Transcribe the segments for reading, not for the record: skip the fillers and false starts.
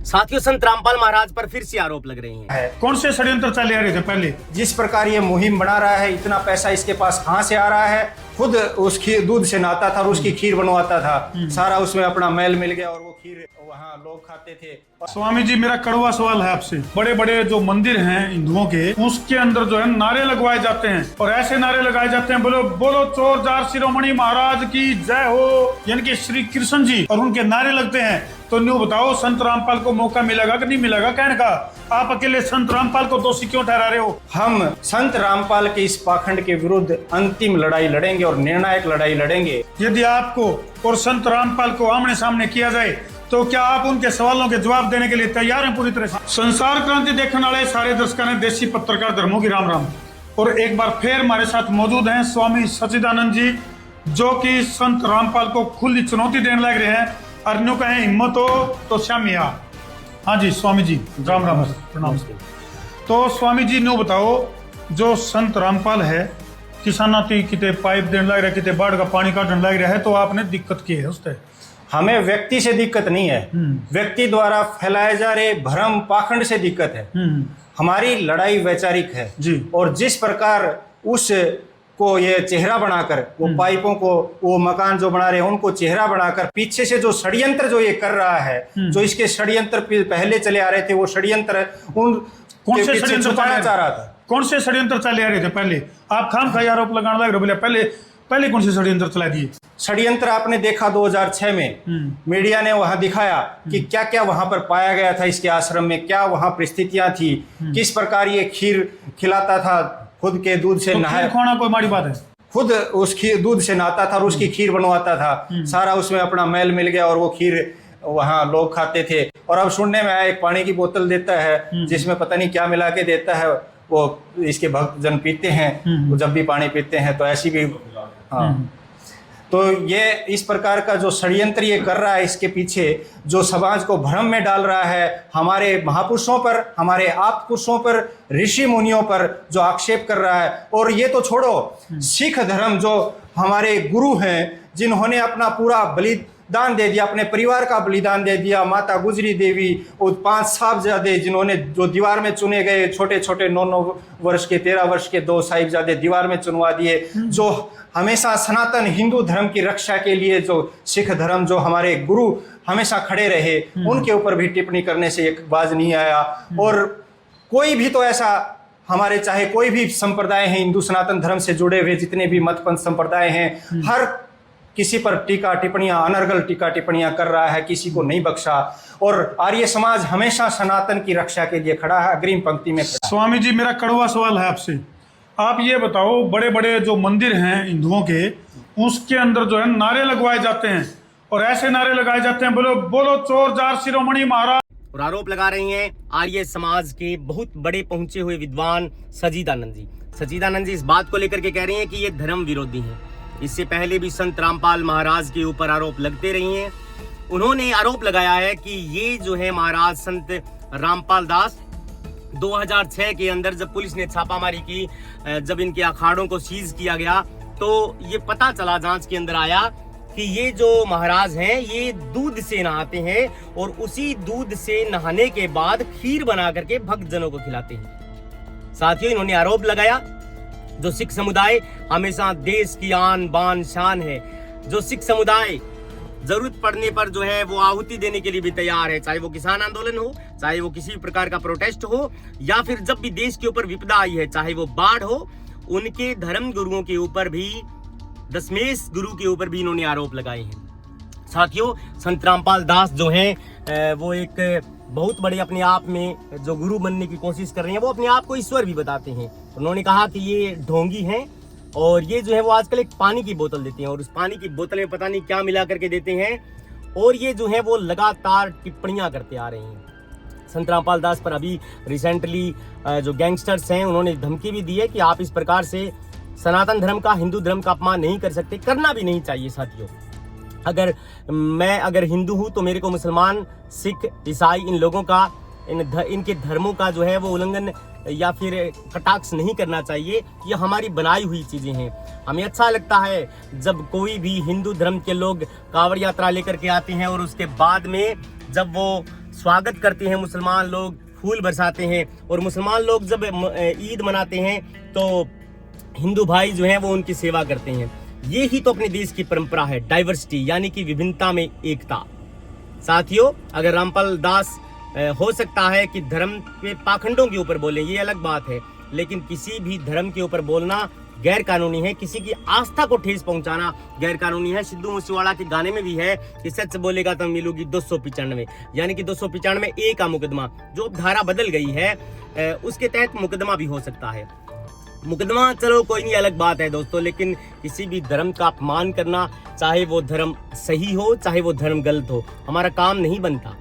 साथियों, संत रामपाल महाराज पर फिर से आरोप लग रहे हैं। कौन से षड्यंत्र चले आ रहे थे पहले? जिस प्रकार ये मुहिम बना रहा है, इतना पैसा इसके पास कहाँ से आ रहा है? खुद उस खीर दूध से नहाता था और उसकी खीर बनवाता था, सारा उसमें अपना मैल मिल गया और वो खीर वहाँ लोग खाते थे। स्वामी जी, मेरा कड़वा सवाल है आपसे। बड़े बड़े जो मंदिर हैं हिंदुओं के, उसके अंदर जो है नारे लगवाए जाते हैं और ऐसे नारे लगाए जाते हैं, बोलो बोलो चोरजार शिरोमणि महाराज की जय हो, यानी कि श्री कृष्ण जी, और उनके नारे लगते हैं। तो न्यू बताओ, संत रामपाल को मौका मिलेगा कि नहीं मिलेगा कहने का? आप अकेले संत रामपाल को दोषी क्यों ठहरा रहे हो? हम संत रामपाल के इस पाखंड के विरुद्ध अंतिम लड़ाई लड़ेंगे और निर्णायक लड़ाई लड़ेंगे। यदि आपको और संत रामपाल को आमने सामने किया जाए तो क्या आप उनके सवालों के जवाब देने के लिए तैयार हैं पूरी तरह से? संसार क्रांति देखने वाले सारे दर्शकों ने देसी पत्रकार धर्मों की राम राम। और एक बार फिर हमारे साथ मौजूद हैं स्वामी सच्चिदानंद जी, जो कि संत रामपाल को खुली चुनौती देने लग रहे हैं। अर्नियों कहें हिम्मत हो तो श्यामिया। हाँ जी स्वामी जी, राम राम, प्रणाम। तो स्वामी जी न्यू बताओ, जो संत रामपाल है किसाना की किते पाइप देने लग रहा है, किते बाढ़ का पानी काटने लग रहा है, तो आपने दिक्कत की है उससे? हमें व्यक्ति से दिक्कत नहीं है, व्यक्ति द्वारा फैलाए जा रहे भ्रम पाखंड से दिक्कत है। हमारी लड़ाई वैचारिक है जी। और जिस प्रकार उस को ये चेहरा बनाकर, वो पाइपों को, वो मकान जो बना रहे हैं उनको चेहरा बनाकर, पीछे से जो षड्यंत्र जो ये कर रहा है, जो इसके षड्यंत्र पहले चले आ रहे थे, वो षड्यंत्र उन कौन से षड्यंत्र छुपाना चाह रहा था। कौन से षड्यंत्र चले आ रहे थे पहले? आप खामखा आरोप लगाने लग रहे हो। बोले पहले कौन से षड्यंत्र चला दिए? षड्यंत्र आपने देखा 2006 में मीडिया ने वहां दिखाया कि क्या क्या वहां पर पाया गया था, इसके आश्रम में क्या वहां परिस्थितियां थी, किस प्रकार ये खीर खिलाता था, खुद के दूध से नहाया, खाना कोई माड़ी बात है, खुद उस खीर दूध से नहाता था और उसकी खीर बनवाता था, सारा उसमें अपना मैल मिल गया और वो खीर वहाँ लोग खाते थे। और अब सुनने में आया एक पानी की बोतल देता है जिसमें पता नहीं क्या मिला के देता है, वो इसके भक्त जन पीते हैं, वो जब भी पानी पीते हैं तो ऐसी भी। हाँ, तो ये इस प्रकार का जो षड्यंत्र ये कर रहा है, इसके पीछे जो समाज को भ्रम में डाल रहा है, हमारे महापुरुषों पर, हमारे आप पुरुषों पर, ऋषि मुनियों पर जो आक्षेप कर रहा है। और ये तो छोड़ो, सिख धर्म जो हमारे गुरु हैं, जिन्होंने अपना पूरा बलिदान दे दिया, अपने परिवार का बलिदान दे दिया, माता गुजरी देवी और 5 साहिबजादे जिन्होंने जो दीवार में चुने गए, छोटे छोटे 9 वर्ष के 13 वर्ष के 2 साहिबजादे दीवार में चुनवा दिए, जो हमेशा सनातन हिंदू धर्म की रक्षा के लिए, जो सिख धर्म जो हमारे गुरु हमेशा खड़े रहे, उनके ऊपर भी टिप्पणी करने से एक बाज नहीं आया। और कोई भी तो ऐसा, हमारे चाहे कोई भी संप्रदाय है, हिंदू सनातन धर्म से जुड़े हुए जितने भी मतपंथ संप्रदाय हैं, हर किसी पर टीका टिप्पणियां, अनर्गल टीका टिप्पणियां कर रहा है, किसी को नहीं बख्शा। और आर्य समाज हमेशा सनातन की रक्षा के लिए खड़ा है, अग्रिम पंक्ति में खड़ा। स्वामी जी, मेरा कड़वा सवाल है आपसे। आप ये बताओ, बड़े बड़े जो मंदिर हैं हिंदुओं के, उसके अंदर जो है नारे लगवाए जाते हैं और ऐसे नारे लगाए जाते हैं, बोलो बोलो चोरजार शिरोमणि महाराज। और आरोप लगा रही हैं आर्य समाज के बहुत बड़े पहुंचे हुए विद्वान सच्चिदानंद जी। सच्चिदानंद जी इस बात को लेकर के कह रही हैं कि ये धर्म विरोधी हैं। इससे पहले भी संत रामपाल महाराज के ऊपर आरोप लगते रही हैं। उन्होंने आरोप लगाया है कि ये जो है महाराज संत रामपाल दास 2006 के अंदर जब पुलिस ने छापामारी की, जब इनके अखाड़ों को सीज किया गया, तो ये पता चला, जांच के अंदर आया कि ये जो महाराज हैं ये दूध से नहाते हैं और उसी दूध से नहाने के बाद खीर बना करके भक्तजनों को खिलाते हैं। साथियों, इन्होंने आरोप लगाया, जो सिख समुदाय हमेशा देश की आन बान शान है, जो सिख समुदाय जरूरत पड़ने पर जो है वो आहुति देने के लिए भी तैयार है, चाहे वो किसान आंदोलन हो, चाहे वो किसी भी प्रकार का प्रोटेस्ट हो, या फिर जब भी देश के ऊपर विपदा आई है, चाहे वो बाढ़ हो, उनके धर्म गुरुओं के ऊपर भी, दशमेश गुरु के ऊपर भी इन्होंने आरोप लगाए हैं। साथियों, संत रामपाल दास जो हैं वो एक बहुत बड़े अपने आप में जो गुरु बनने की कोशिश कर रहे हैं, वो अपने आप को ईश्वर भी बताते हैं। उन्होंने कहा कि ये ढोंगी हैं और ये जो है वो आजकल एक पानी की बोतल देते हैं और उस पानी की बोतल में पता नहीं क्या मिला करके देते हैं, और ये जो है वो लगातार टिप्पणियां करते आ रहे हैं। संत रामपाल दास पर अभी रिसेंटली जो गैंगस्टर्स हैं उन्होंने धमकी भी दी है कि आप इस प्रकार से सनातन धर्म का, हिंदू धर्म का अपमान नहीं कर सकते, करना भी नहीं चाहिए। साथियों, अगर हिंदू हूं तो मेरे को मुसलमान, सिख, ईसाई, इन लोगों का, इनके धर्मों का जो है वो उल्लंघन या फिर कटाक्ष नहीं करना चाहिए। ये हमारी बनाई हुई चीजें हैं। हमें अच्छा लगता है जब कोई भी हिंदू धर्म के लोग कांवड़ यात्रा लेकर के आते हैं और उसके बाद में जब वो स्वागत करते हैं मुसलमान लोग, फूल बरसाते हैं, और मुसलमान लोग जब ईद मनाते हैं तो हिंदू भाई जो हैं वो उनकी सेवा करते हैं। ये ही तो अपने देश की परंपरा है, डाइवर्सिटी, यानी कि विभिन्नता में एकता। साथियों, अगर रामपाल दास हो सकता है कि धर्म के पाखंडों के ऊपर बोलें, ये अलग बात है, लेकिन किसी भी धर्म के ऊपर बोलना गैर कानूनी है, किसी की आस्था को ठेस पहुंचाना गैर कानूनी है। सिद्धू मूसेवाला के गाने में भी है कि सच बोलेगा तो मिलूगी 295, यानी कि 295 का मुकदमा, जो धारा बदल गई है, उसके तहत मुकदमा भी हो सकता है। मुकदमा चलो कोई नहीं, अलग बात है दोस्तों, लेकिन किसी भी धर्म का अपमान करना, चाहे वो धर्म सही हो चाहे वो धर्म गलत हो, हमारा काम नहीं बनता।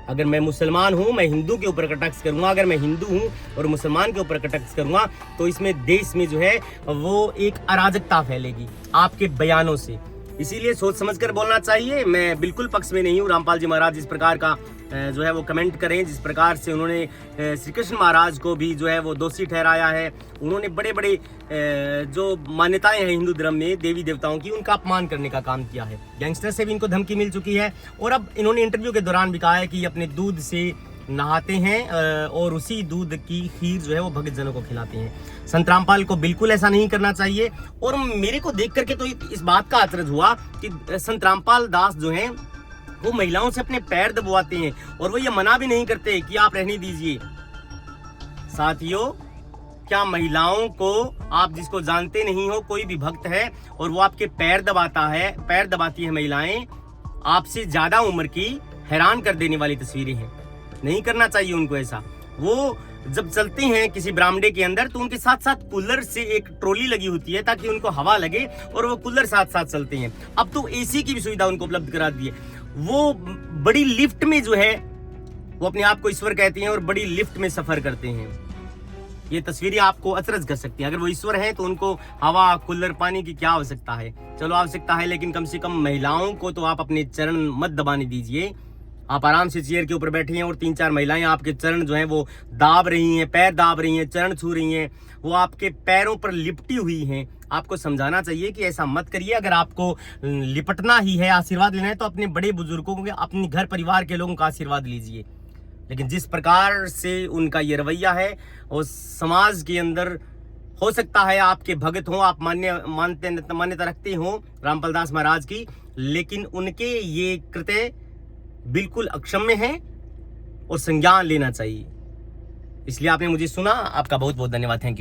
अगर मैं मुसलमान हूं, मैं हिंदू के ऊपर कटाक्ष करूंगा, अगर मैं हिंदू हूं और मुसलमान के ऊपर कटाक्ष करूंगा, तो इसमें देश में जो है वो एक अराजकता फैलेगी आपके बयानों से। इसीलिए सोच समझकर बोलना चाहिए। मैं बिल्कुल पक्ष में नहीं हूँ रामपाल जी महाराज जिस प्रकार का जो है वो कमेंट करें, जिस प्रकार से उन्होंने श्री कृष्ण महाराज को भी जो है वो दोषी ठहराया है। उन्होंने बड़े बड़े जो मान्यताएं हैं हिंदू धर्म में देवी देवताओं की, उनका अपमान करने का काम किया है। गैंगस्टर से भी इनको धमकी मिल चुकी है, और अब इन्होंने इंटरव्यू के दौरान भी कहा है कि अपने दूध से नहाते हैं और उसी दूध की खीर जो है वो भक्त जनों को खिलाते हैं। संत रामपाल को बिल्कुल ऐसा नहीं करना चाहिए। और मेरे को देख करके तो इस बात का अचरज हुआ कि संत रामपाल दास जो हैं वो महिलाओं से अपने पैर दबवाते हैं, और वो ये मना भी नहीं करते कि आप रहने दीजिए। साथियों, क्या महिलाओं को, आप जिसको जानते नहीं हो, कोई भी भक्त है और वो आपके पैर दबाता है, पैर दबाती है महिलाएं, आपसे ज्यादा उम्र की, हैरान कर देने वाली तस्वीरें हैं। नहीं करना चाहिए उनको ऐसा। वो जब चलते हैं किसी बरामदे के अंदर तो उनके साथ साथ कूलर से एक ट्रॉली लगी होती है ताकि उनको हवा लगे, और वो कूलर साथ साथ चलते हैं। अब तो एसी की भी सुविधा उनको उपलब्ध करा दी है। वो बड़ी लिफ्ट में जो है वो अपने आप को ईश्वर कहते हैं और बड़ी लिफ्ट में सफर करते हैं। ये तस्वीरें आपको अचरज कर सकती हैं। अगर वो ईश्वर हैं तो उनको हवा, कूलर, पानी की क्या आवश्यकता है? चलो आवश्यकता है, लेकिन कम से कम महिलाओं को तो आप अपने चरण मत दबाने दीजिए। आप आराम से चेयर के ऊपर बैठे हैं और 3-4 महिलाएं आपके चरण जो हैं वो दाब रही हैं, पैर दाब रही हैं, चरण छू रही हैं, वो आपके पैरों पर लिपटी हुई हैं। आपको समझाना चाहिए कि ऐसा मत करिए। अगर आपको लिपटना ही है, आशीर्वाद लेना है, तो अपने बड़े बुजुर्गों के, अपने घर परिवार के लोगों का आशीर्वाद लीजिए। लेकिन जिस प्रकार से उनका ये रवैया है, वो समाज के अंदर, हो सकता है आपके भगत हों, आप मान्यता रखते हो रामपाल दास महाराज की, लेकिन उनके ये कृत्य बिल्कुल अक्षम्य है और संज्ञान लेना चाहिए। इसलिए आपने मुझे सुना। आपका बहुत बहुत धन्यवाद। Thank you.